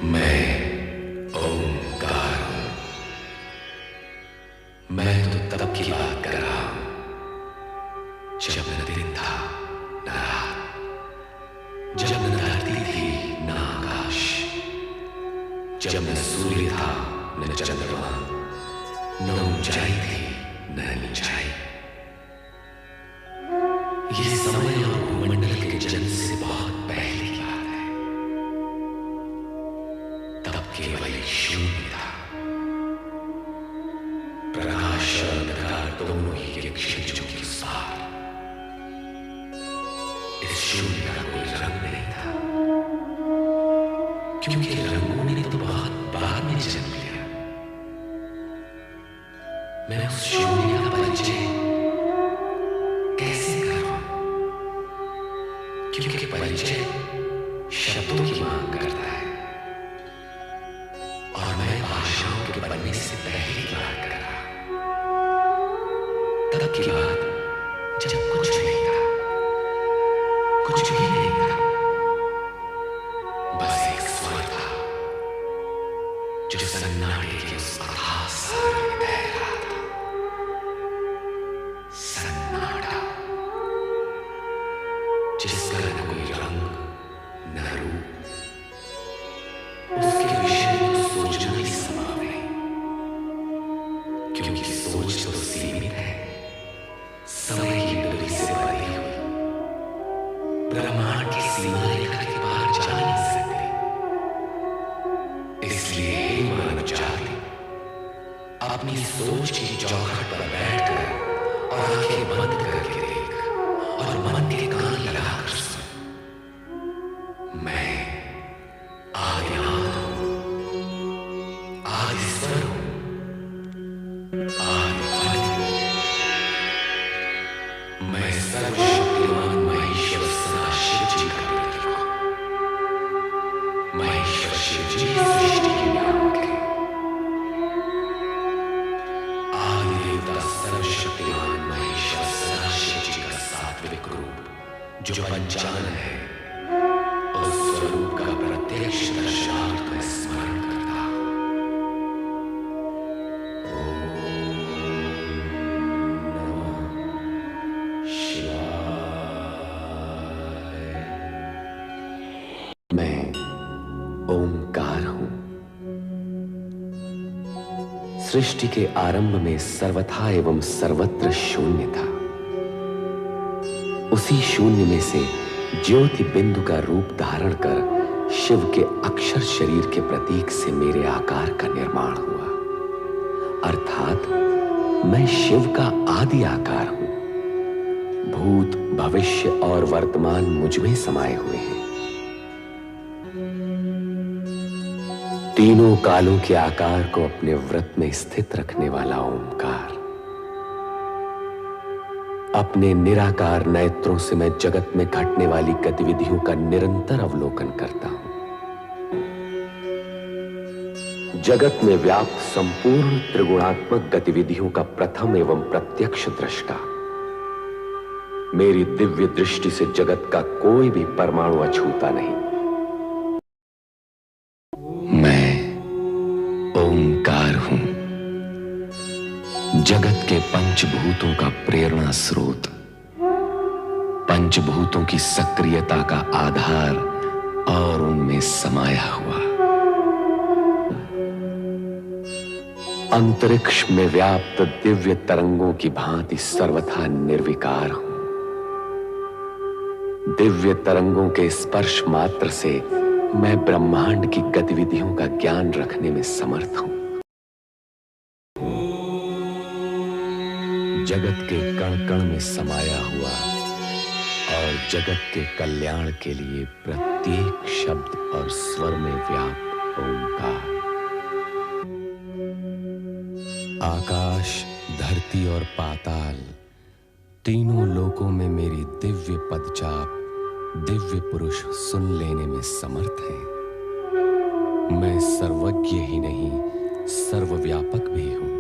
मैं ओंकार हूं। मैं तो तब की बात कर रहा हूं जब न दिन था न रात, जब न धरती थी न आकाश, जब न सूर्य था न चंद्रमा, न ऊंचाई थी न नीचाई। ये समय और भूमंडल के जन्म से बहुत पहले की बात है। तब केवल एक शून्य था। प्रकाश और अंधकार दोनों ही एक क्षितिजों के साथ। इस शून्य का कोई रंग नहीं था, क्योंकि रंगों ने तो बहुत बाद में जन्म लिया। मैं उस शून्य का परिचय कैसे करूं? क्योंकि परिचय शब्दों की मांग करता है, और मैं भाषाओं के बनने से पहले की बात कर रहा हूं। तब की बात जब कुछ नहीं था, कुछ भी नहीं था, बस एक स्वर था जो सन्नाटे के उस अथाह सागर में तैर रहा था। सन्नाटा, जिसका न कोई रंग न रूप, उसके विषय में सोचना भी संभव नहीं, क्योंकि सोच तो सीमित है, समय की डोरी से बंधी हुई। ब्रह्मांड की सीमा रेखा के पार जा नहीं सकती। इसलिए हे मानव जाति, अपनी सोच की चौखट पर बैठकर और आंखें बंद करके देख, और मन के कान लगाकर सुन। मैं आदिनाथ हूं, आदिस्वर हूं, आदिफल हूं। मैं सर्वशक्तिमान महेश्वर सदाशिव जी का प्रतीक हूं। महेश्वर शिव जी सृष्टि के नियामक हैं। आदिदेवता सर्वशक्तिमान महेश्वर सदाशिव जी का सात्विक रूप, जो पंचानन है, उस स्वरूप का प्रत्यक्ष दर्शनार्थ मैं स्मरण करता हूं। मैं ओंकार हूं। सृष्टि के आरंभ में सर्वथा एवं सर्वत्र शून्य था। उसी शून्य में से ज्योति बिंदु का रूप धारण कर शिव के अक्षर शरीर के प्रतीक से मेरे आकार का निर्माण हुआ। अर्थात मैं शिव का आदि आकार हूं। भूत, भविष्य और वर्तमान मुझ में समाये हुए हैं। तीनों कालों के आकार को अपने व्रत में स्थित रखने वाला ओंकार। अपने निराकार नेत्रों से मैं जगत में घटने वाली गतिविधियों का निरंतर अवलोकन करता हूं। जगत में व्याप्त संपूर्ण त्रिगुणात्मक गतिविधियों का प्रथम एवं प्रत्यक्ष दृष्टा। मेरी दिव्य दृष्टि से जगत का कोई भी परमाणु अछूता नहीं। मैं ओंकार हूं, जगत के पंचभूतों का प्रेरणा स्रोत, पंचभूतों की सक्रियता का आधार और उनमें समाया हुआ। अंतरिक्ष में व्याप्त दिव्य तरंगों की भांति सर्वथा निर्विकार हूं। दिव्य तरंगों के स्पर्श मात्र से मैं ब्रह्मांड की गतिविधियों का ज्ञान रखने में समर्थ हूं। जगत के कण कण में समाया हुआ और जगत के कल्याण के लिए प्रत्येक शब्द और स्वर में व्याप्त ओंकार। आकाश, धरती और पाताल, तीनों लोकों में मेरी दिव्य पदचाप दिव्य पुरुष सुन लेने में समर्थ है। मैं सर्वज्ञ ही नहीं, सर्वव्यापक भी हूं।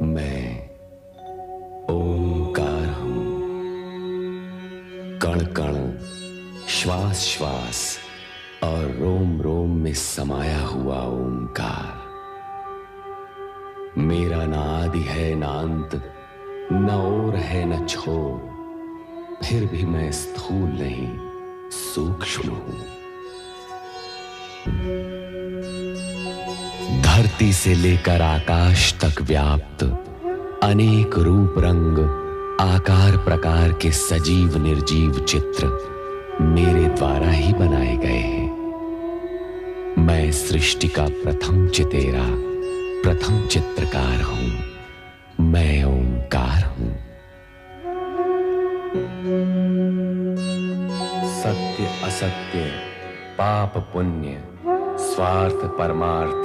मैं ओंकार हूं। कण कण, श्वास श्वास, और रोम रोम में समाया हुआ ओंकार। मेरा ना आदि है ना अंत, न ओर है न छोर, फिर भी मैं स्थूल नहीं सूक्ष्म हूं। धरती से लेकर आकाश तक व्याप्त अनेक रूप रंग आकार प्रकार के सजीव निर्जीव चित्र मेरे द्वारा ही बनाए गए हैं। मैं सृष्टि का प्रथम चितेरा, प्रथम चित्रकार हूं। मैं ओंकार हूं। सत्य असत्य, पाप पुण्य, स्वार्थ परमार्थ,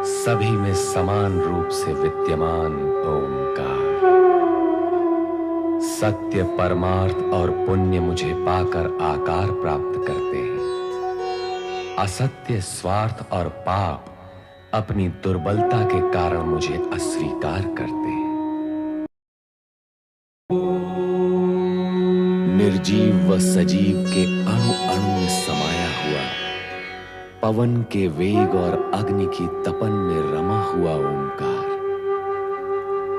सभी में समान रूप से विद्यमान ओंकार। सत्य परमार्थ और पुण्य मुझे पाकर आकार प्राप्त करते हैं। असत्य स्वार्थ और पाप अपनी दुर्बलता के कारण मुझे अस्वीकार करते हैं। निर्जीव व सजीव के अणु अणु में समाया हुआ, पवन के वेग और अग्नि की तपन में रमा हुआ ओंकार।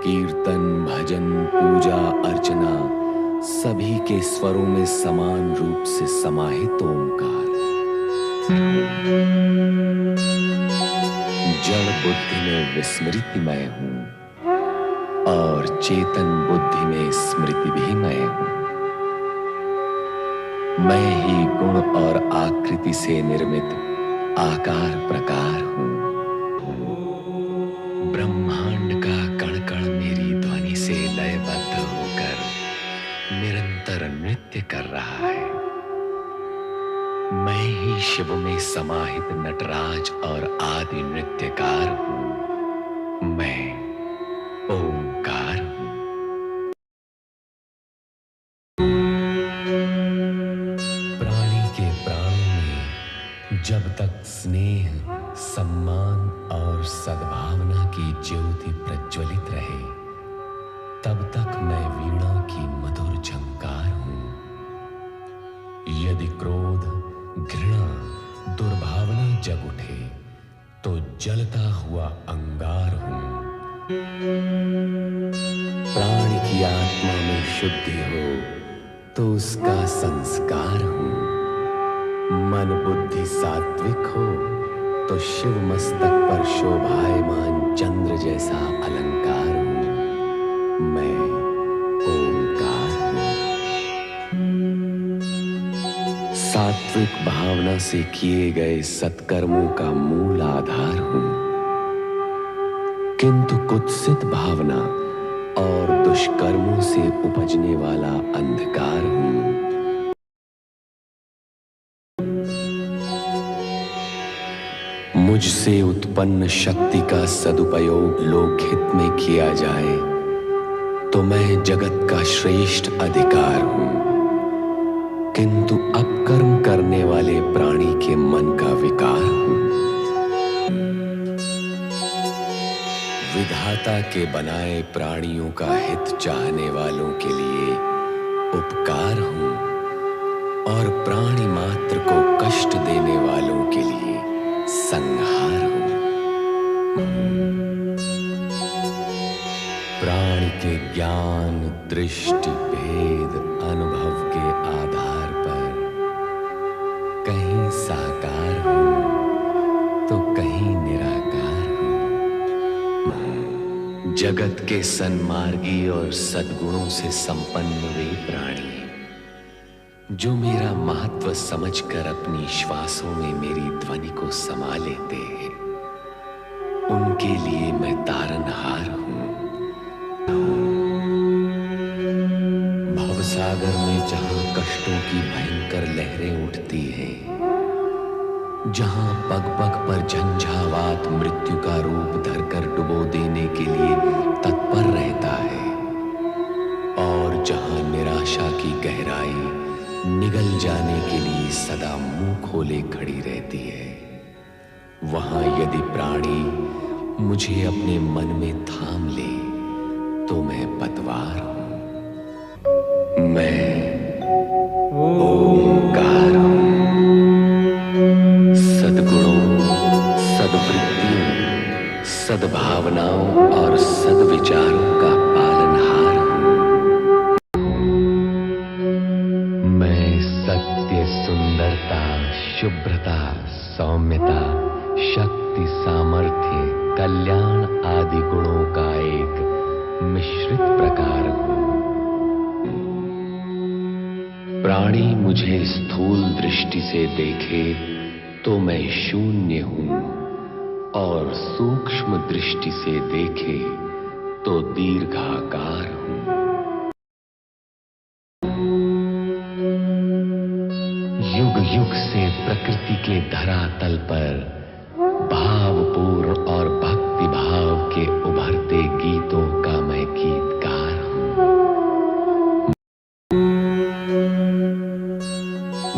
कीर्तन भजन पूजा अर्चना सभी के स्वरों में समान रूप से समाहित ओंकार। जड़ बुद्धि में विस्मृति मैं हूं और चेतन बुद्धि में स्मृति भी मैं हूं। मैं ही गुण और आकृति से निर्मित आकार प्रकार हूं। ब्रह्मांड का कण कण मेरी ध्वनि से लयबद्ध होकर निरंतर नृत्य कर रहा है। मैं ही शिव में समाहित नटराज और आदि नृत्यकार हूं। मैं ओंकार हूं। प्राणी के प्राणों में जब तक स्नेह, सम्मान और सद्भावना की ज्योति प्रज्वलित रहे, तब तक मैं वीणा की मधुर झंकार हूं। यदि क्रोध, घृणा, दुर्भावना जग उठे तो जलता हुआ अंगार हूं। प्राणी की आत्मा में शुद्धि हो तो उसका संस्कार हूं। मन बुद्धि सात्विक हो तो शिव मस्तक पर शोभायमान चंद्र जैसा अलंकार हूं। मैं ओंकार हूं। सात्विक भावना से किए गए सत्कर्मों का मूल आधार हूं, किंतु कुत्सित भावना और दुष्कर्मों से उपजने वाला अंधकार हूं। मुझसे उत्पन्न शक्ति का सदुपयोग लोकहित में किया जाए तो मैं जगत का श्रेष्ठ अधिकार हूं, किंतु अपकर्म करने वाले प्राणी के मन का विकार हूं। विधाता के बनाए प्राणियों का हित चाहने वालों के लिए उपकार हूं और प्राणी मात्र को कष्ट देने वालों के लिए संहार हूं। प्राणी के ज्ञान, दृष्टि, भेद, अनुभव के आधार पर कहीं साकार हूं तो कहीं निराकार हूं। जगत के सन्मार्गी और सद्गुणों से संपन्न वे प्राणी जो मेरा महत्व समझकर अपनी श्वासों में मेरी ध्वनि को समा लेते हैं, उनके लिए मैं तारनहार हूं। भवसागर में जहां कष्टों की भयंकर लहरें उठती हैं, जहां पग पग पर झंझावात मृत्यु का रूप धरकर डुबो देने के लिए तत्पर रहता है, और जहां निराशा की गहराई निगल जाने के लिए सदा मुंह खोले खड़ी रहती है, वहां यदि प्राणी मुझे अपने मन में थाम ले तो मैं पतवार हूं। मैं ओंकार हूं। सद्भावनाओं और सद्विचारों का पालनहार हूं। मैं सत्य, सुंदरता, शुभ्रता, सौम्यता, शक्ति, सामर्थ्य, कल्याण आदि गुणों का एक मिश्रित प्रकार हूं। प्राणी मुझे स्थूल दृष्टि से देखे तो मैं शून्य हूं, और सूक्ष्म दृष्टि से देखे तो दीर्घाकार हूं। युग युग से प्रकृति के धरातल पर भावपूर्ण और भक्ति भाव के उभरते गीतों का मैं गीतकार हूं।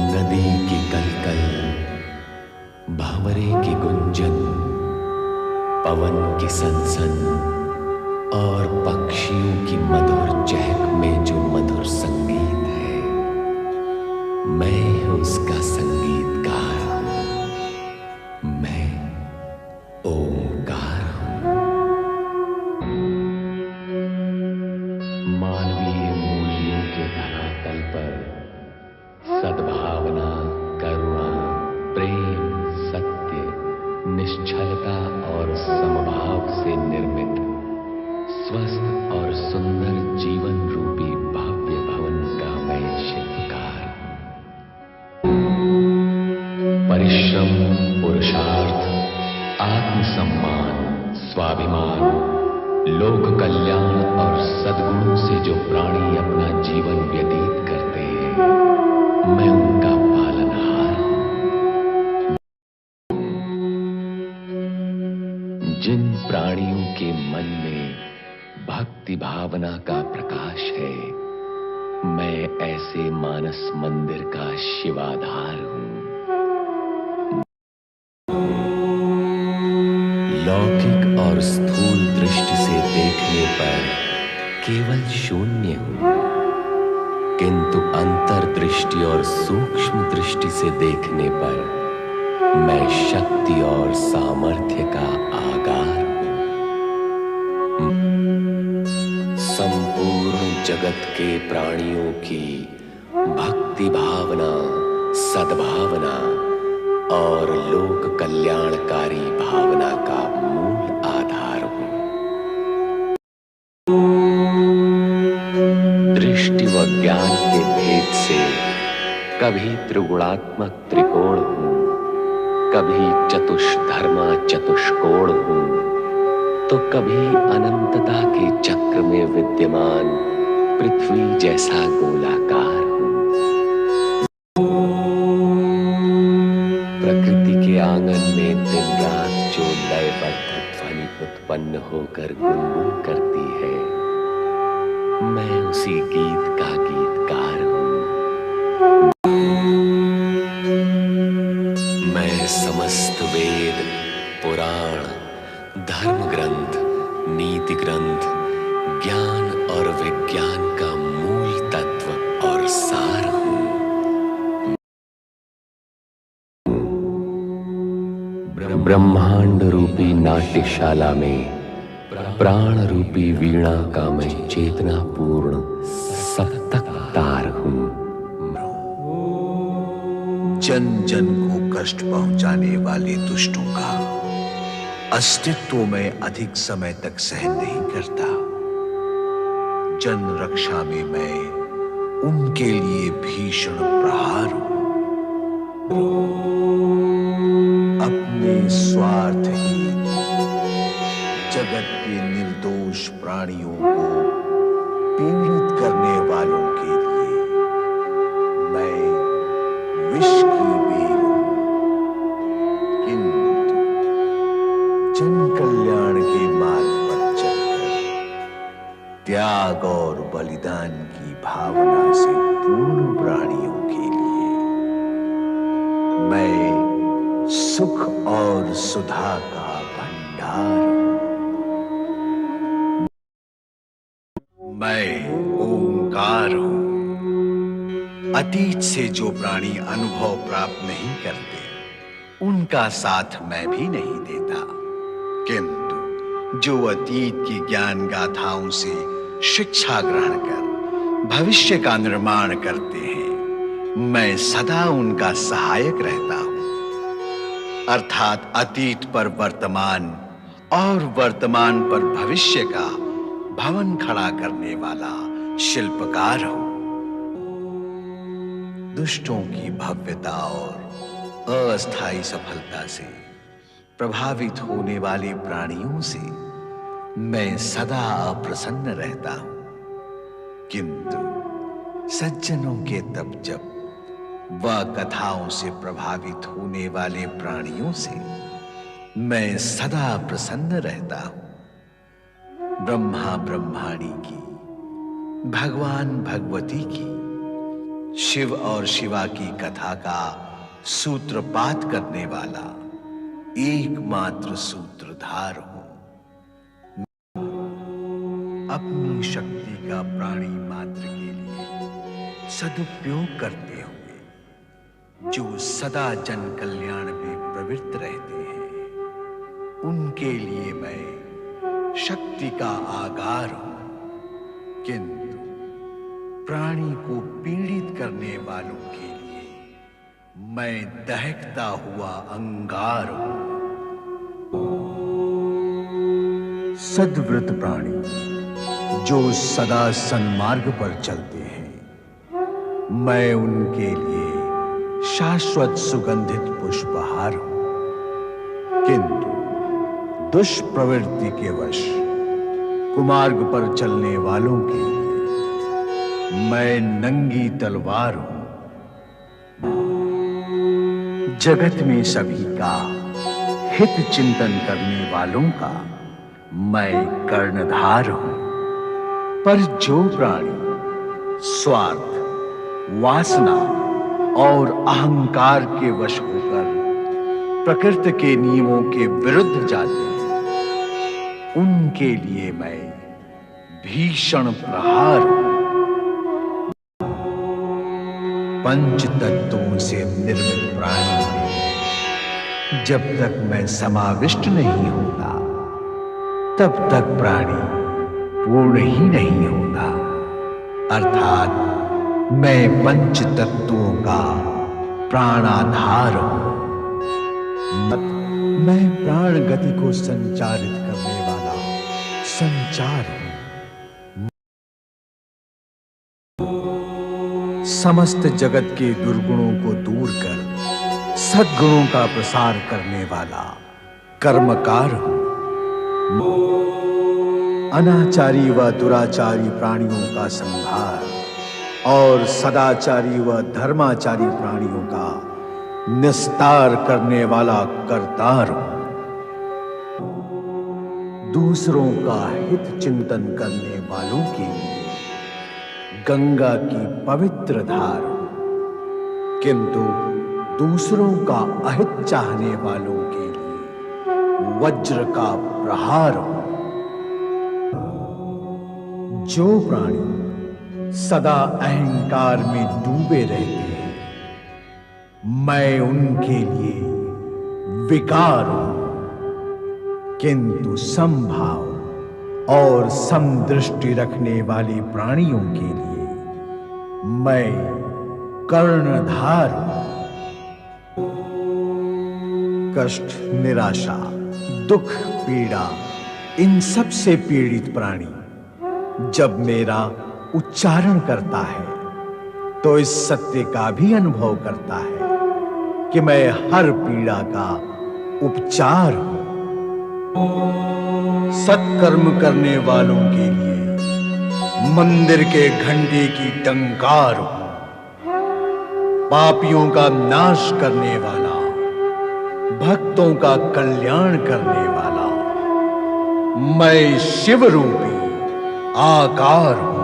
नदी की कलकल, भंवरे की गुंजन, पवन की सनसन और पक्षियों की मधुर चहक में जो मधुर संगीत है, मैं उसका संगीतकार हूं। मैं ओंकार हूं। मानवीय मूल्यों के धरातल पर सद्भावना, करुणा, प्रेम, सत्य, निश्चलता और समभाव से निर्मित स्वस्थ और सुंदर जीवन रूपी भव्य भवन का मैं शिल्पकार हूं। परिश्रम, पुरुषार्थ, आत्मसम्मान, स्वाभिमान, लोक कल्याण और सद्गुणों से जो प्राणी अपना जीवन व्यतीत करते हैं, मैं उनका पालनहार हूं। जिन प्राणियों के मन में भक्ति भावना का प्रकाश है, मैं ऐसे मानस मंदिर का शिवाधार हूं। लौकिक और स्थूल दृष्टि से देखने पर केवल शून्य हूं, किंतु अंतर्दृष्टि और सूक्ष्म दृष्टि से देखने पर मैं शक्ति और सामर्थ्य का आगार हूं। संपूर्ण जगत के प्राणियों की भक्ति भावना, सद्भावना और लोक कल्याणकारी भावना का मूल आधार हूं। दृष्टि व ज्ञान के भेद से कभी त्रिगुणात्मक त्रिकोण हूं, कभी चतुष्धर्मा चतुष्कोण हूं, तो कभी अनंतता के चक्र में विद्यमान पृथ्वी जैसा गोलाकार हूं। प्रकृति के आंगन में दिन रात जो लयबद्ध ध्वनि उत्पन्न होकर गुनगुन करती है, मैं उसी गीत का गीतकार हूं। मैं समस्त वेद, पुराण, धर्म ग्रंथ, नीति ग्रंथ, ज्ञान और विज्ञान का मूल तत्व और सार हूं। ब्रह्मांड रूपी नाट्यशाला में प्राण रूपी वीणा का मैं चेतना पूर्ण सप्तक तार हूं। जन जन को कष्ट पहुंचाने वाले दुष्टों का अस्तित्व में अधिक समय तक सहन नहीं करता। जन रक्षा में मैं उनके लिए भीषण प्रहार हूं। अपने स्वार्थहीन जगत के निर्दोष प्राणियों को पीड़ित करने वालों के लिए मैं विष की बेल हूं, किंतु जन कल्याण के मार्ग पर चलकर त्याग और बलिदान की भावना से पूर्ण प्राणियों के लिए मैं सुख और सुधा का भंडार हूं। मैं ओंकार हूं। अतीत से जो प्राणी अनुभव प्राप्त नहीं करते, उनका साथ मैं भी नहीं देता, किंतु जो अतीत की ज्ञान गाथाओं से शिक्षा ग्रहण कर भविष्य का निर्माण करते हैं, मैं सदा उनका सहायक रहता हूं। अर्थात अतीत पर वर्तमान और वर्तमान पर भविष्य का भवन खड़ा करने वाला शिल्पकार हूं। दुष्टों की भव्यता और अस्थायी सफलता से प्रभावित होने वाले प्राणियों से मैं सदा अप्रसन्न रहता हूं, किंतु सज्जनों के तब जब वह कथाओं से प्रभावित होने वाले प्राणियों से मैं सदा प्रसन्न रहता हूं। ब्रह्मा ब्रह्माणी की, भगवान भगवती की, शिव और शिवा की कथा का सूत्रपात करने वाला एकमात्र सूत्रधार हूं। अपनी शक्ति का प्राणी मात्र के लिए सदुपयोग करते हुए जो सदा जन कल्याण में प्रवृत्त रहते हैं, उनके लिए मैं शक्ति का आगार हूं, किंतु प्राणी को पीड़ित करने वालों के लिए मैं दहकता हुआ अंगार हूं। सद्वृत प्राणी जो सदा सन्मार्ग पर चलते हैं, मैं उनके लिए शाश्वत सुगंधित पुष्पहार हूं, किंतु दुष्प्रवृत्ति के वश कुमार्ग पर चलने वालों के लिए मैं नंगी तलवार हूं। जगत में सभी का हित चिंतन करने वालों का मैं कर्णधार हूं, पर जो प्राणी स्वार्थ, वासना और अहंकार के वश होकर प्रकृति के नियमों के विरुद्ध जाते हैं, उनके लिए मैं भीषण प्रहार हूं। पंच तत्वों से निर्मित प्राणी में जब तक मैं समाविष्ट नहीं होता, तब तक प्राणी पूर्ण ही नहीं होता। अर्थात मैं पंच तत्वों का प्राणाधार हूं। मैं प्राण गति को संचारित करने वाला संचार हूं। समस्त जगत के दुर्गुणों को दूर कर सद्गुणों का प्रसार करने वाला कर्मकार हूं। अनाचारी व दुराचारी प्राणियों का संहार और सदाचारी व धर्माचारी प्राणियों का निस्तार करने वाला करतार हूं। दूसरों का हित चिंतन करने वालों के लिए गंगा की पवित्र धार हूं, किंतु दूसरों का अहित चाहने वालों के लिए वज्र का प्रहार हूं। जो प्राणी सदा अहंकार में डूबे रहते हैं, मैं उनके लिए विकार हूं, किंतु समभाव और समदृष्टि रखने वाले प्राणियों के लिए मैं कर्णधार हूं। कष्ट, निराशा, दुख, पीड़ा, इन सब से पीड़ित प्राणी जब मेरा उच्चारण करता है, तो इस सत्य का भी अनुभव करता है कि मैं हर पीड़ा का उपचार हूं। सत्कर्म करने वालों के लिए मंदिर के घंटे की टंकार हूं। पापियों का नाश करने वाला, भक्तों का कल्याण करने वाला मैं शिव रूपी आकार हूं।